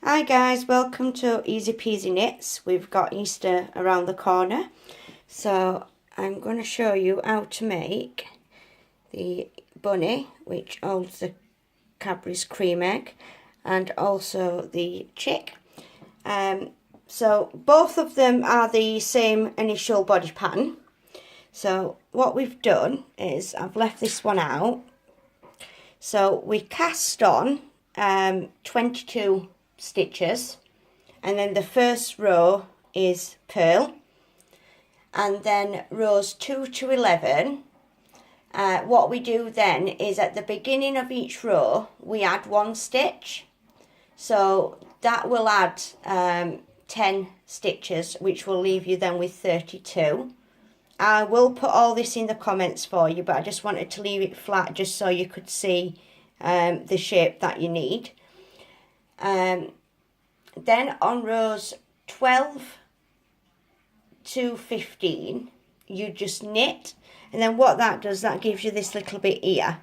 Hi guys, welcome to Easy Peasy Knits. We've got Easter around the corner, so I'm going to show you how to make the bunny, which holds the Cadbury's cream egg, and also the chick. So both of them are the same initial body pattern. So what we've done is I've left this one out. So we cast on 22 stitches, and then the first row is purl, and then rows 2 to 11. What we do then is at the beginning of each row we add 1 stitch, so that will add 10 stitches, which will leave you then with 32. I will put all this in the comments for you, but I just wanted to leave it flat just so you could see the shape that you need. Then on rows 12 to 15 you just knit, and then what that does, that gives you this little bit here.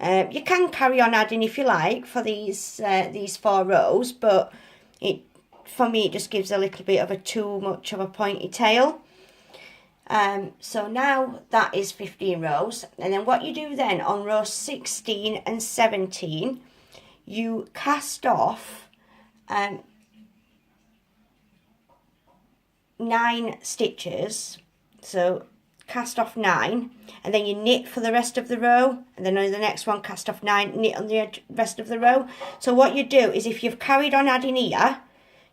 You can carry on adding if you like for these 4 rows, but for me it just gives a little bit of a too much of a pointy tail. So now that is 15 rows, and then what you do then on rows 16 and 17, you cast off 9 stitches, so cast off 9, and then you knit for the rest of the row, and then on the next one cast off 9, knit on the rest of the row. So what you do is, if you've carried on adding here,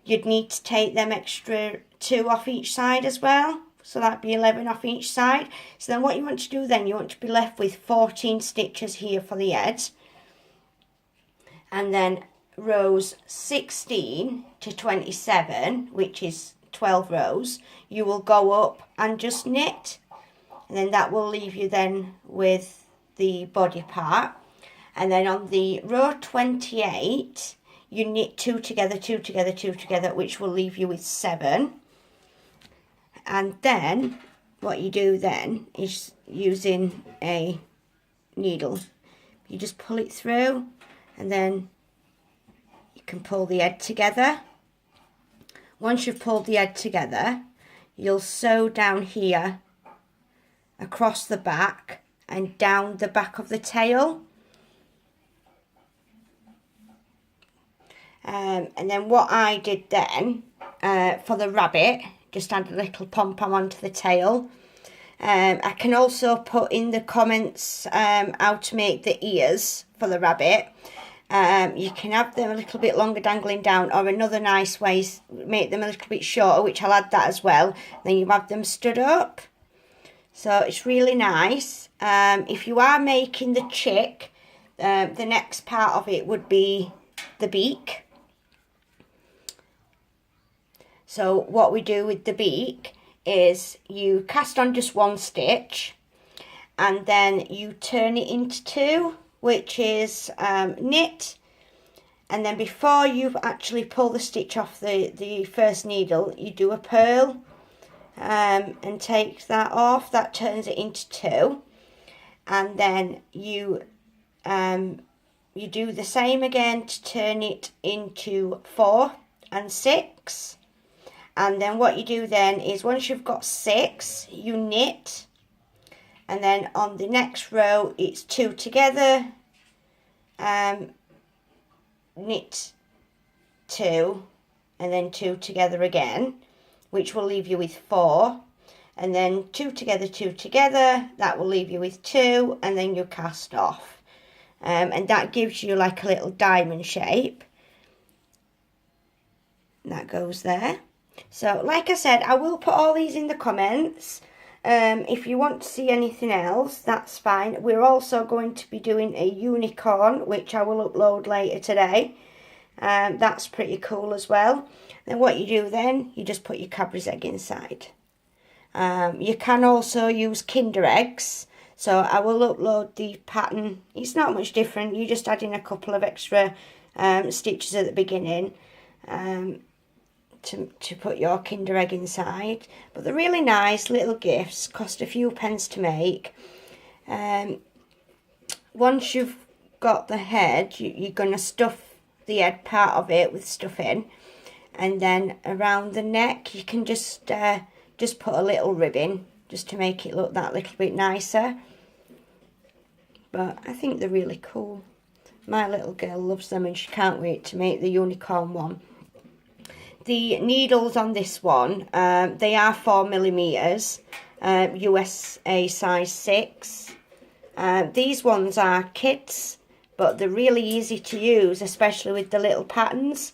you'd need to take them extra 2 off each side as well, so that'd be 11 off each side. So then what you want to do then, you want to be left with 14 stitches here for the head, and then rows 16 to 27, which is 12 rows, you will go up and just knit, and then that will leave you then with the body part. And then on the row 28 you knit 2 together, 2 together, 2 together, which will leave you with 7. And then what you do then is, using a needle, you just pull it through, and then you can pull the head together. Once you've pulled the head together, you'll sew down here across the back and down the back of the tail. And then what I did then for the rabbit, just add a little pom-pom onto the tail. I can also put in the comments how to make the ears for the rabbit. You can have them a little bit longer dangling down, or another nice way is make them a little bit shorter, which I'll add that as well. Then you have them stood up, so it's really nice. If you are making the chick, the next part of it would be the beak. So what we do with the beak is you cast on just 1 stitch, and then you turn it into 2, which is knit, and then before you actually pull the stitch off the first needle, you do a purl and take that off. That turns it into 2, and then you do the same again to turn it into 4 and 6. And then what you do then is, once you've got 6, you knit, and then on the next row it's 2 together, knit 2, and then 2 together again, which will leave you with 4, and then 2 together, 2 together, that will leave you with 2, and then you cast off, and that gives you like a little diamond shape. That goes there. So like I said, I will put all these in the comments. If you want to see anything else, that's fine. We're also going to be doing a unicorn, which I will upload later today. That's pretty cool as well. Then what you do then, you just put your Cadbury's egg inside. You can also use Kinder eggs, so I will upload the pattern. It's not much different, you just add in a couple of extra stitches at the beginning to put your Kinder egg inside. But they're really nice little gifts, cost a few pence to make. Once you've got the head, you're going to stuff the head part of it with stuff in. And then around the neck you can just put a little ribbon just to make it look that little bit nicer. But I think they're really cool. My little girl loves them and she can't wait to make the unicorn one. The needles on this one, they are 4mm, USA size 6. These ones are kids, but they're really easy to use, especially with the little patterns.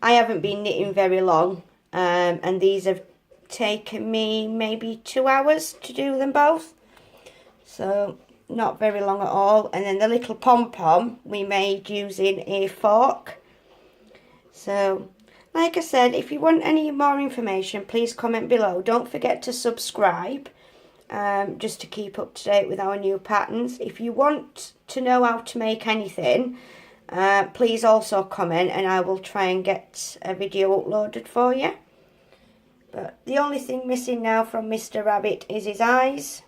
I haven't been knitting very long, and these have taken me maybe 2 hours to do them both. So not very long at all. And then the little pom-pom we made using a fork. So like I said, if you want any more information, please comment below. Don't forget to subscribe, just to keep up to date with our new patterns. If you want to know how to make anything, please also comment and I will try and get a video uploaded for you. But the only thing missing now from Mr. Rabbit is his eyes,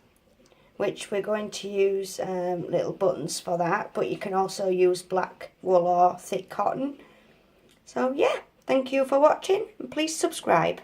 which we're going to use little buttons for that, but you can also use black wool or thick cotton. So yeah, thank you for watching and please subscribe.